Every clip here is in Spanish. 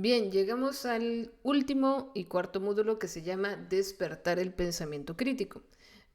Bien, llegamos al último y cuarto módulo que se llama Despertar el pensamiento crítico.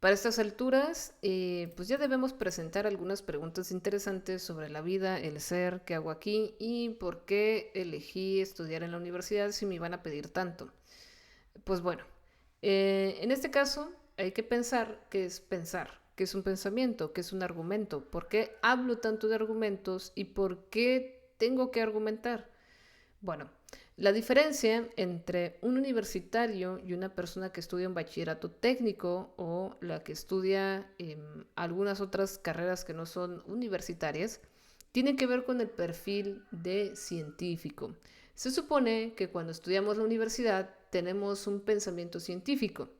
Para estas alturas, pues ya debemos presentar algunas preguntas interesantes sobre la vida, el ser, qué hago aquí y por qué elegí estudiar en la universidad si me iban a pedir tanto. Pues bueno, en este caso hay que pensar, qué es un pensamiento, qué es un argumento, por qué hablo tanto de argumentos y por qué tengo que argumentar. Bueno, la diferencia entre un universitario y una persona que estudia un bachillerato técnico o la que estudia algunas otras carreras que no son universitarias tiene que ver con el perfil de científico. Se supone que cuando estudiamos la universidad tenemos un pensamiento científico.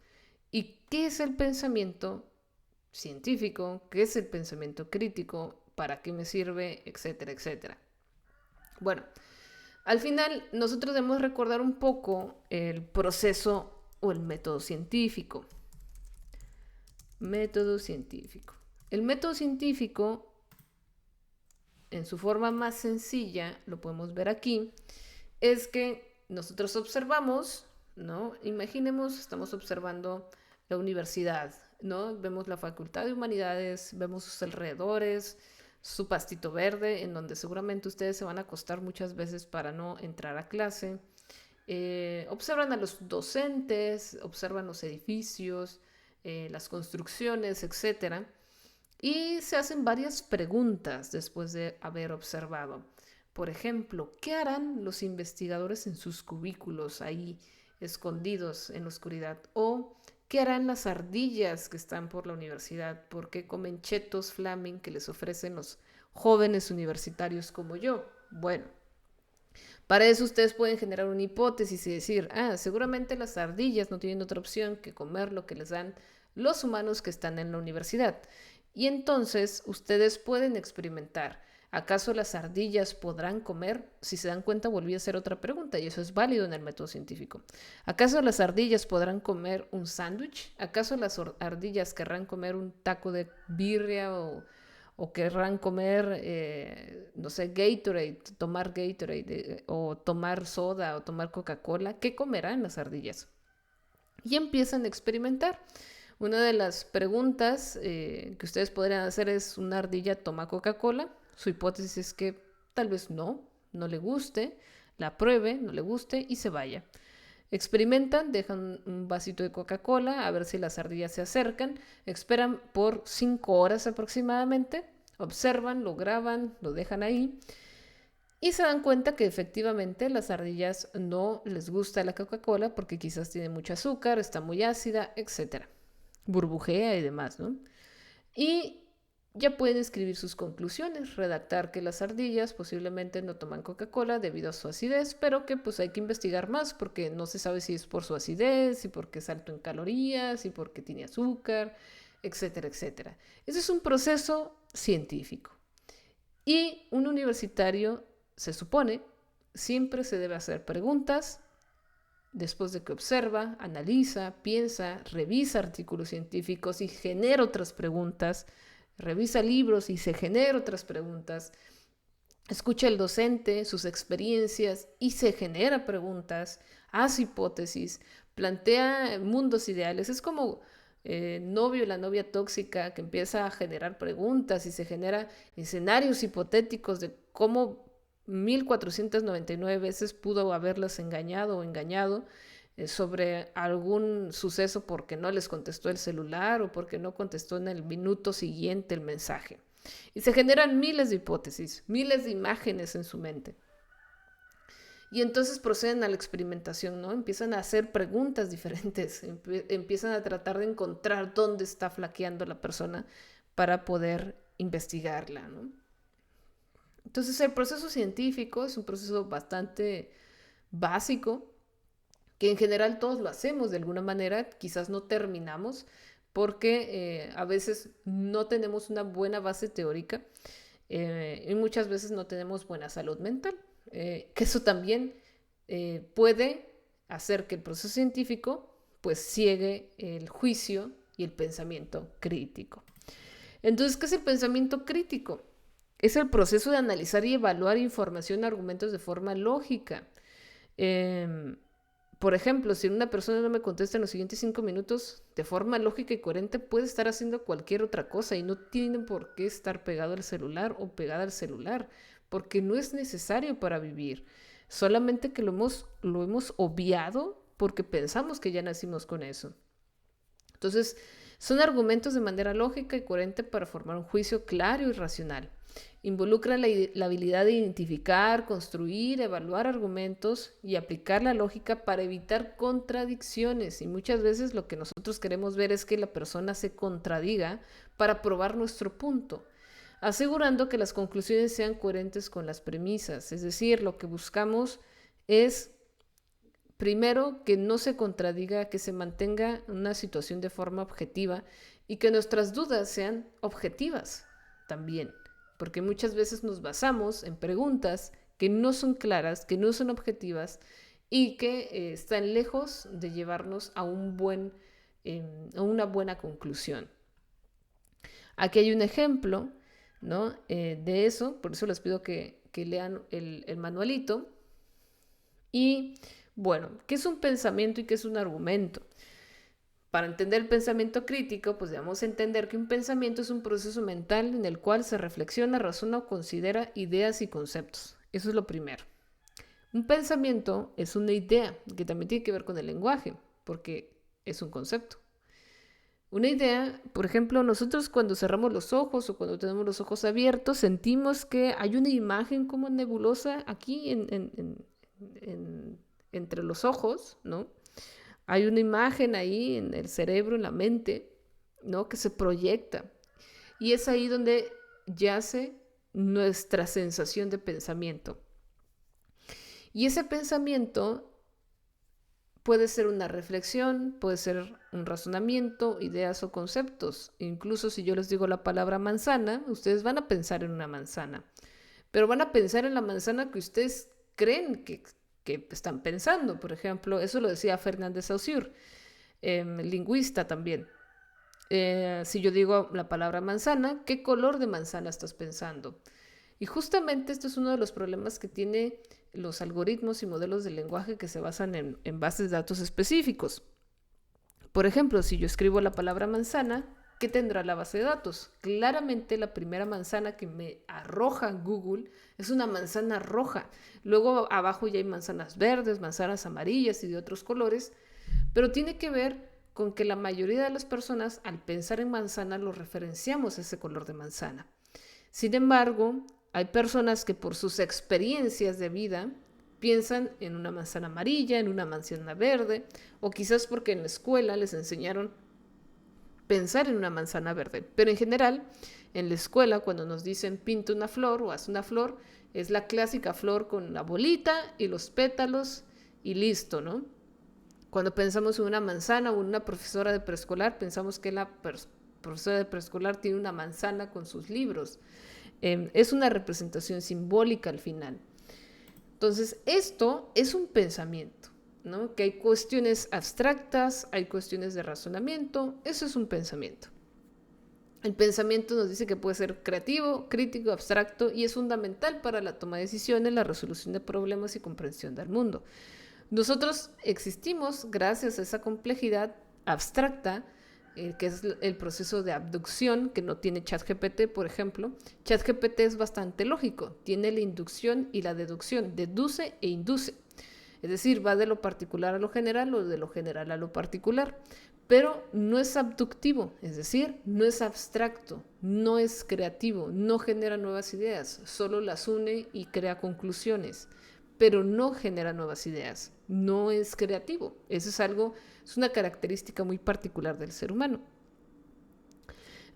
¿Y qué es el pensamiento científico? ¿Qué es el pensamiento crítico? ¿Para qué me sirve? Etcétera, etcétera. Bueno, al final, nosotros debemos recordar un poco el proceso o el método científico. Método científico. El método científico, en su forma más sencilla, lo podemos ver aquí, es que nosotros observamos, ¿no? Imaginemos, estamos observando la universidad, ¿no? Vemos la Facultad de Humanidades, vemos sus alrededores, su pastito verde, en donde seguramente ustedes se van a acostar muchas veces para no entrar a clase. Observan a los docentes, observan los edificios, las construcciones, etcétera. Y se hacen varias preguntas después de haber observado. Por ejemplo, ¿qué harán los investigadores en sus cubículos ahí escondidos en la oscuridad? ¿O qué harán las ardillas que están por la universidad? ¿Por qué comen chetos flaming que les ofrecen los jóvenes universitarios como yo? Bueno, para eso ustedes pueden generar una hipótesis y decir, seguramente las ardillas no tienen otra opción que comer lo que les dan los humanos que están en la universidad. Y entonces ustedes pueden experimentar. ¿Acaso las ardillas podrán comer? Si se dan cuenta, volví a hacer otra pregunta y eso es válido en el método científico. ¿Acaso las ardillas podrán comer un sándwich? ¿Acaso las ardillas querrán comer un taco de birria o querrán comer, no sé, Gatorade, tomar Gatorade, o tomar soda o tomar Coca-Cola? ¿Qué comerán las ardillas? Y empiezan a experimentar. Una de las preguntas que ustedes podrían hacer es, ¿una ardilla toma Coca-Cola? Su hipótesis es que tal vez no le guste, la pruebe, no le guste y se vaya. Experimentan, dejan un vasito de Coca-Cola a ver si las ardillas se acercan, esperan por 5 horas aproximadamente, observan, lo graban, lo dejan ahí y se dan cuenta que efectivamente las ardillas no les gusta la Coca-Cola porque quizás tiene mucho azúcar, está muy ácida, etcétera. Burbujea y demás, ¿no? Y ya pueden escribir sus conclusiones, redactar que las ardillas posiblemente no toman Coca-Cola debido a su acidez, pero que pues hay que investigar más porque no se sabe si es por su acidez, y porque es alto en calorías, y porque tiene azúcar, etcétera, etcétera. Ese es un proceso científico. Y un universitario, se supone, siempre se debe hacer preguntas después de que observa, analiza, piensa, revisa artículos científicos y genera otras preguntas, revisa libros y se genera otras preguntas, escucha al docente, sus experiencias y se genera preguntas, hace hipótesis, plantea mundos ideales. Es como novio, la novia tóxica que empieza a generar preguntas y se genera escenarios hipotéticos de cómo 1499 veces pudo haberlas engañado o engañado sobre algún suceso porque no les contestó el celular o porque no contestó en el minuto siguiente el mensaje. Y se generan miles de hipótesis, miles de imágenes en su mente. Y entonces proceden a la experimentación, ¿no? Empiezan a hacer preguntas diferentes, empiezan a tratar de encontrar dónde está flaqueando la persona para poder investigarla, ¿no? Entonces el proceso científico es un proceso bastante básico, que en general todos lo hacemos de alguna manera, quizás no terminamos porque a veces no tenemos una buena base teórica y muchas veces no tenemos buena salud mental, que eso también puede hacer que el proceso científico pues ciegue el juicio y el pensamiento crítico. Entonces, ¿qué es el pensamiento crítico? Es el proceso de analizar y evaluar información y argumentos de forma lógica. Em, por ejemplo, si una persona no me contesta en los siguientes 5 minutos, de forma lógica y coherente puede estar haciendo cualquier otra cosa y no tiene por qué estar pegado al celular o pegada al celular, porque no es necesario para vivir. Solamente que lo hemos obviado porque pensamos que ya nacimos con eso. Entonces, son argumentos de manera lógica y coherente para formar un juicio claro y racional. Involucra la habilidad de identificar, construir, evaluar argumentos y aplicar la lógica para evitar contradicciones. Y muchas veces lo que nosotros queremos ver es que la persona se contradiga para probar nuestro punto, asegurando que las conclusiones sean coherentes con las premisas. Es decir, lo que buscamos es, primero, que no se contradiga, que se mantenga una situación de forma objetiva y que nuestras dudas sean objetivas también, porque muchas veces nos basamos en preguntas que no son claras, que no son objetivas y que están lejos de llevarnos a una buena conclusión. Aquí hay un ejemplo, ¿no? De eso, por eso les pido que lean el manualito. Y bueno, ¿qué es un pensamiento y qué es un argumento? Para entender el pensamiento crítico, pues debemos entender que un pensamiento es un proceso mental en el cual se reflexiona, razona o considera ideas y conceptos. Eso es lo primero. Un pensamiento es una idea que también tiene que ver con el lenguaje, porque es un concepto. Una idea, por ejemplo, nosotros cuando cerramos los ojos o cuando tenemos los ojos abiertos, sentimos que hay una imagen como nebulosa aquí entre los ojos, ¿no? Hay una imagen ahí en el cerebro, en la mente, ¿no? Que se proyecta. Y es ahí donde yace nuestra sensación de pensamiento. Y ese pensamiento puede ser una reflexión, puede ser un razonamiento, ideas o conceptos. Incluso si yo les digo la palabra manzana, ustedes van a pensar en una manzana. Pero van a pensar en la manzana que ustedes creen que están pensando. Por ejemplo, eso lo decía Fernández Saussure, lingüista también. Si yo digo la palabra manzana, ¿qué color de manzana estás pensando? Y justamente esto es uno de los problemas que tiene los algoritmos y modelos de lenguaje que se basan en bases de datos específicos. Por ejemplo, si yo escribo la palabra manzana, ¿qué tendrá la base de datos? Claramente la primera manzana que me arroja Google es una manzana roja. Luego abajo ya hay manzanas verdes, manzanas amarillas y de otros colores, pero tiene que ver con que la mayoría de las personas al pensar en manzana lo referenciamos a ese color de manzana. Sin embargo, hay personas que por sus experiencias de vida piensan en una manzana amarilla, en una manzana verde, o quizás porque en la escuela les enseñaron pensar en una manzana verde. Pero en general, en la escuela, cuando nos dicen pinta una flor o haz una flor, es la clásica flor con la bolita y los pétalos y listo, ¿no? Cuando pensamos en una manzana o en una profesora de preescolar, pensamos que la profesora de preescolar tiene una manzana con sus libros. Es una representación simbólica al final. Entonces, esto es un pensamiento, ¿no? Que hay cuestiones abstractas, hay cuestiones de razonamiento, eso es un pensamiento. El pensamiento nos dice que puede ser creativo, crítico, abstracto y es fundamental para la toma de decisiones, la resolución de problemas y comprensión del mundo. Nosotros existimos gracias a esa complejidad abstracta, que es el proceso de abducción que no tiene ChatGPT, por ejemplo. ChatGPT es bastante lógico, tiene la inducción y la deducción, deduce e induce. Es decir, va de lo particular a lo general o de lo general a lo particular, pero no es abductivo, es decir, no es abstracto, no es creativo, no genera nuevas ideas, solo las une y crea conclusiones, pero no genera nuevas ideas, no es creativo. Eso es una característica muy particular del ser humano.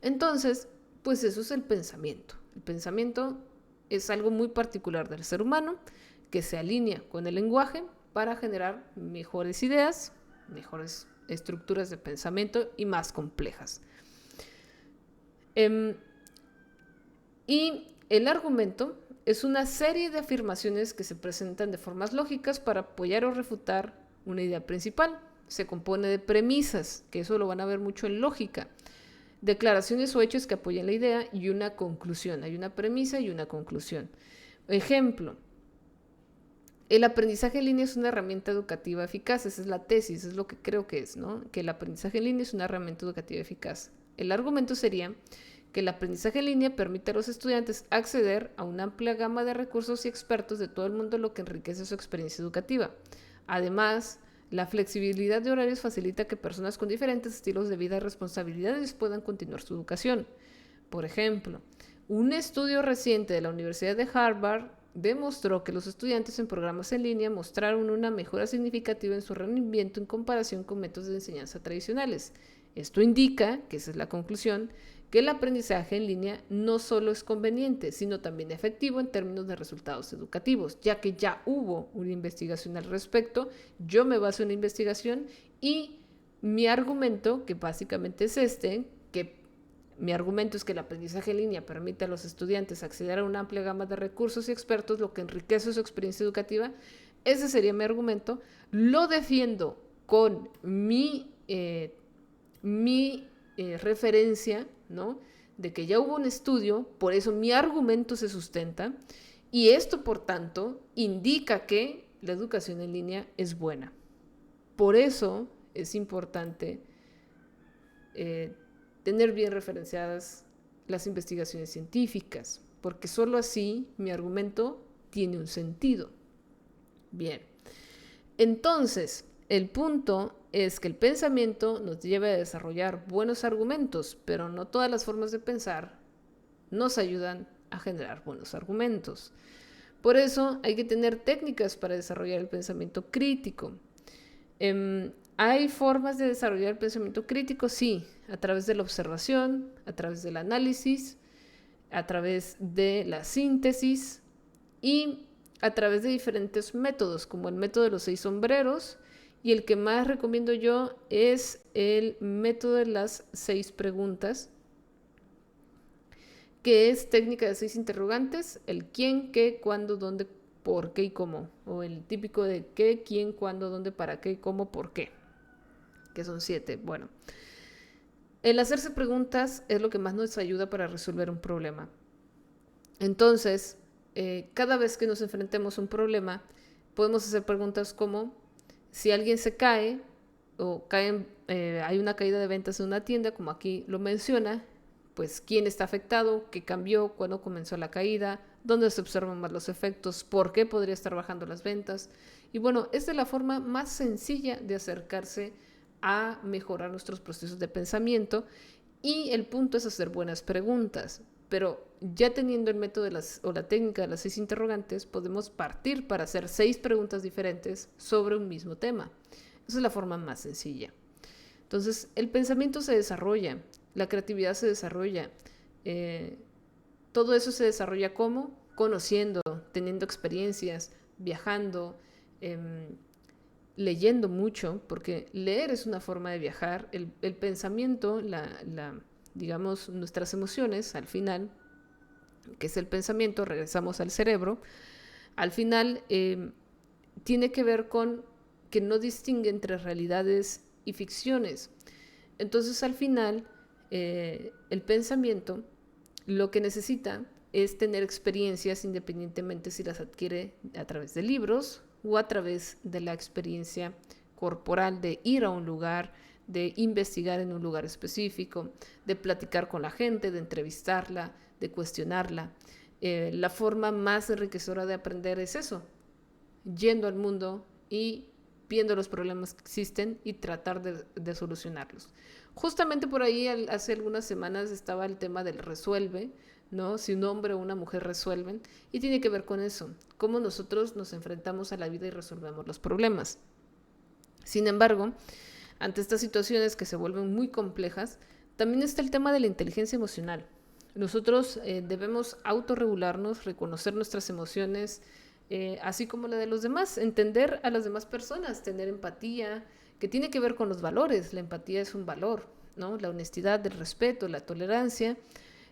Entonces, pues eso es el pensamiento. El pensamiento es algo muy particular del ser humano que se alinea con el lenguaje para generar mejores ideas, mejores estructuras de pensamiento y más complejas. Y el argumento es una serie de afirmaciones que se presentan de formas lógicas para apoyar o refutar una idea principal. Se compone de premisas, que eso lo van a ver mucho en lógica, declaraciones o hechos que apoyan la idea y una conclusión. Hay una premisa y una conclusión. Ejemplo, El aprendizaje en línea es una herramienta educativa eficaz, esa es la tesis, es lo que creo que es, ¿no? Que el aprendizaje en línea es una herramienta educativa eficaz. El argumento sería que el aprendizaje en línea permite a los estudiantes acceder a una amplia gama de recursos y expertos de todo el mundo, lo que enriquece su experiencia educativa. Además, la flexibilidad de horarios facilita que personas con diferentes estilos de vida y responsabilidades puedan continuar su educación. Por ejemplo, un estudio reciente de la Universidad de Harvard demostró que los estudiantes en programas en línea mostraron una mejora significativa en su rendimiento en comparación con métodos de enseñanza tradicionales. Esto indica, que esa es la conclusión, que el aprendizaje en línea no solo es conveniente, sino también efectivo en términos de resultados educativos, ya que ya hubo una investigación al respecto, yo me baso en la investigación y mi argumento, que básicamente es mi argumento es que el aprendizaje en línea permite a los estudiantes acceder a una amplia gama de recursos y expertos, lo que enriquece su experiencia educativa. Ese sería mi argumento. Lo defiendo con mi referencia, ¿no? De que ya hubo un estudio, por eso mi argumento se sustenta y esto, por tanto, indica que la educación en línea es buena. Por eso es importante tener bien referenciadas las investigaciones científicas, porque solo así mi argumento tiene un sentido. Bien, entonces, el punto es que el pensamiento nos lleva a desarrollar buenos argumentos, pero no todas las formas de pensar nos ayudan a generar buenos argumentos. Por eso hay que tener técnicas para desarrollar el pensamiento crítico. ¿Hay formas de desarrollar el pensamiento crítico? Sí, a través de la observación, a través del análisis, a través de la síntesis y a través de diferentes métodos, como el método de los 6 sombreros, y el que más recomiendo yo es el método de las 6 preguntas, que es técnica de 6 interrogantes, el quién, qué, cuándo, dónde, por qué y cómo, o el típico de qué, quién, cuándo, dónde, para qué, cómo, por qué, que son 7. Bueno, el hacerse preguntas es lo que más nos ayuda para resolver un problema. Entonces, cada vez que nos enfrentemos a un problema, podemos hacer preguntas como: si alguien se cae o hay una caída de ventas en una tienda, como aquí lo menciona, pues quién está afectado, qué cambió, cuándo comenzó la caída, dónde se observan más los efectos, por qué podría estar bajando las ventas. Y bueno, esta es la forma más sencilla de acercarse a mejorar nuestros procesos de pensamiento, y el punto es hacer buenas preguntas. Pero ya teniendo el método o la técnica de las 6 interrogantes, podemos partir para hacer 6 preguntas diferentes sobre un mismo tema. Esa es la forma más sencilla. Entonces, el pensamiento se desarrolla, la creatividad se desarrolla. Todo eso se desarrolla ¿cómo? Conociendo, teniendo experiencias, viajando, leyendo mucho, porque leer es una forma de viajar. El pensamiento, digamos, nuestras emociones, al final, que es el pensamiento, regresamos al cerebro, al final tiene que ver con que no distingue entre realidades y ficciones. Entonces, al final, el pensamiento lo que necesita es tener experiencias, independientemente si las adquiere a través de libros o a través de la experiencia corporal de ir a un lugar, de investigar en un lugar específico, de platicar con la gente, de entrevistarla, de cuestionarla. La forma más enriquecedora de aprender es eso, yendo al mundo y viendo los problemas que existen y tratar de solucionarlos. Justamente por ahí, hace algunas semanas, estaba el tema del resuelve, ¿no? Si un hombre o una mujer resuelven, y tiene que ver con eso, cómo nosotros nos enfrentamos a la vida y resolvemos los problemas. Sin embargo, ante estas situaciones que se vuelven muy complejas, también está el tema de la inteligencia emocional. Nosotros debemos autorregularnos, reconocer nuestras emociones, así como la de los demás, entender a las demás personas, tener empatía, que tiene que ver con los valores. La empatía es un valor, ¿no? La honestidad, el respeto, la tolerancia.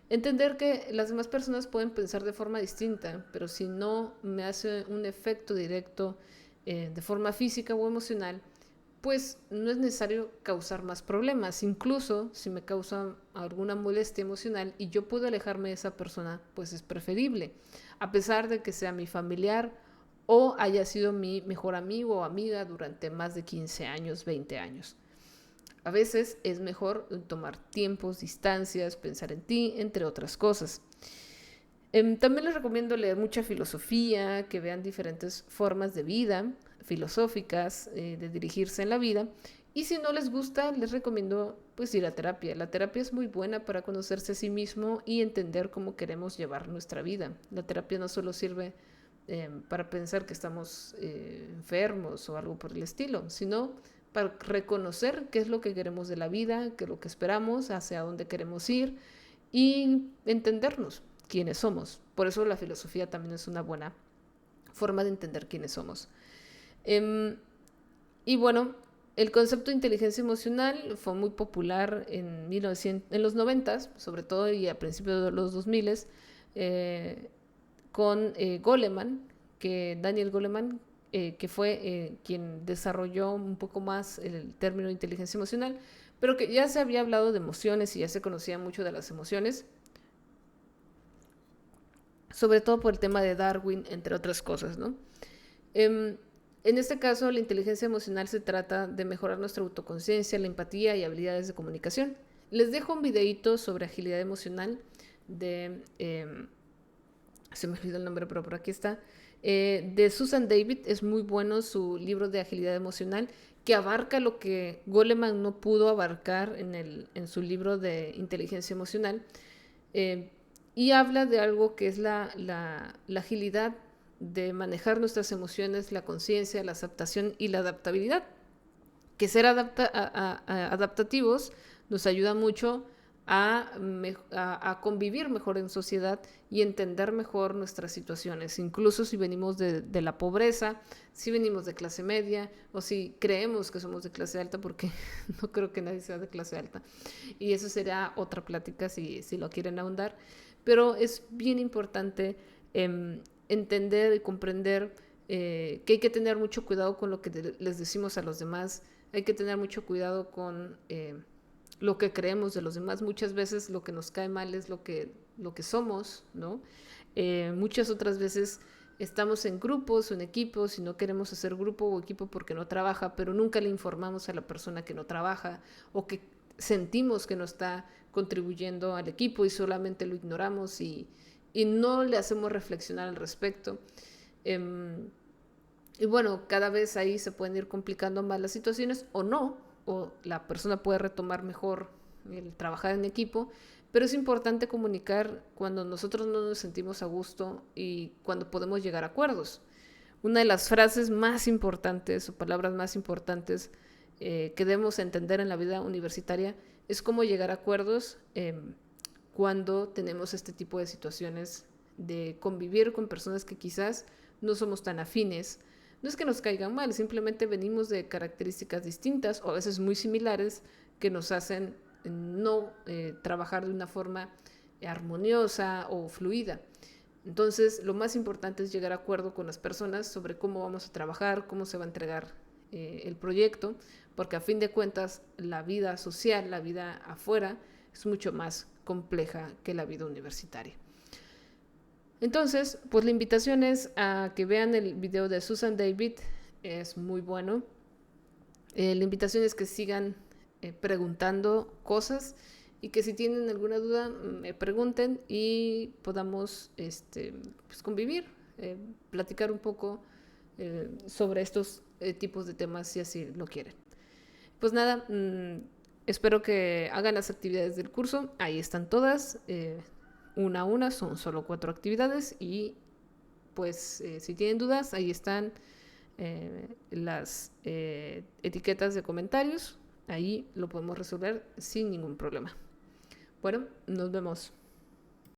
Entender que las demás personas pueden pensar de forma distinta, pero si no me hace un efecto directo de forma física o emocional, pues no es necesario causar más problemas. Incluso si me causa alguna molestia emocional y yo puedo alejarme de esa persona, pues es preferible, a pesar de que sea mi familiar o haya sido mi mejor amigo o amiga durante más de 15 años, 20 años. A veces es mejor tomar tiempos, distancias, pensar en ti, entre otras cosas. También les recomiendo leer mucha filosofía, que vean diferentes formas de vida filosóficas, de dirigirse en la vida. Y si no les gusta, les recomiendo pues ir a terapia. La terapia es muy buena para conocerse a sí mismo y entender cómo queremos llevar nuestra vida. La terapia no solo sirve para pensar que estamos enfermos o algo por el estilo, sino para reconocer qué es lo que queremos de la vida, qué es lo que esperamos, hacia dónde queremos ir y entendernos quiénes somos. Por eso la filosofía también es una buena forma de entender quiénes somos. Y bueno, el concepto de inteligencia emocional fue muy popular en los 90s, sobre todo, y a principios de los 2000s, con Goleman, Daniel Goleman, que fue quien desarrolló un poco más el término de inteligencia emocional, pero que ya se había hablado de emociones y ya se conocía mucho de las emociones, sobre todo por el tema de Darwin, entre otras cosas, ¿no? En este caso, la inteligencia emocional se trata de mejorar nuestra autoconciencia, la empatía y habilidades de comunicación. Les dejo un videito sobre agilidad emocional de... se me olvidó el nombre, pero por aquí está. De Susan David, es muy bueno su libro de agilidad emocional, que abarca lo que Goleman no pudo abarcar en su libro de inteligencia emocional. Y habla de algo que es la agilidad de manejar nuestras emociones, la conciencia, la aceptación y la adaptabilidad. Que ser adaptativos nos ayuda mucho a convivir mejor en sociedad y entender mejor nuestras situaciones, incluso si venimos de la pobreza, si venimos de clase media o si creemos que somos de clase alta, porque no creo que nadie sea de clase alta. Y eso será otra plática si lo quieren ahondar. Pero es bien importante entender y comprender que hay que tener mucho cuidado con lo que les decimos a los demás, hay que tener mucho cuidado con lo que creemos de los demás. Muchas veces lo que nos cae mal es lo que somos, ¿no? Muchas otras veces estamos en grupos o en equipos y no queremos hacer grupo o equipo porque no trabaja, pero nunca le informamos a la persona que no trabaja o que sentimos que no está contribuyendo al equipo y solamente lo ignoramos y no le hacemos reflexionar al respecto. Y bueno, cada vez ahí se pueden ir complicando más las situaciones o no, o la persona puede retomar mejor el trabajar en equipo, pero es importante comunicar cuando nosotros no nos sentimos a gusto y cuando podemos llegar a acuerdos. Una de las frases más importantes o palabras más importantes que debemos entender en la vida universitaria es cómo llegar a acuerdos cuando tenemos este tipo de situaciones de convivir con personas que quizás no somos tan afines. No es que nos caigan mal, simplemente venimos de características distintas o a veces muy similares que nos hacen no trabajar de una forma armoniosa o fluida. Entonces, lo más importante es llegar a acuerdo con las personas sobre cómo vamos a trabajar, cómo se va a entregar el proyecto, porque a fin de cuentas la vida social, la vida afuera, es mucho más compleja que la vida universitaria. Entonces, pues la invitación es a que vean el video de Susan David, es muy bueno. La invitación es que sigan preguntando cosas y que si tienen alguna duda me pregunten y podamos pues convivir, platicar un poco sobre estos tipos de temas si así lo quieren. Pues nada, espero que hagan las actividades del curso, ahí están todas, una a una, son solo 4 actividades y pues si tienen dudas, ahí están las etiquetas de comentarios, ahí lo podemos resolver sin ningún problema. Bueno, nos vemos.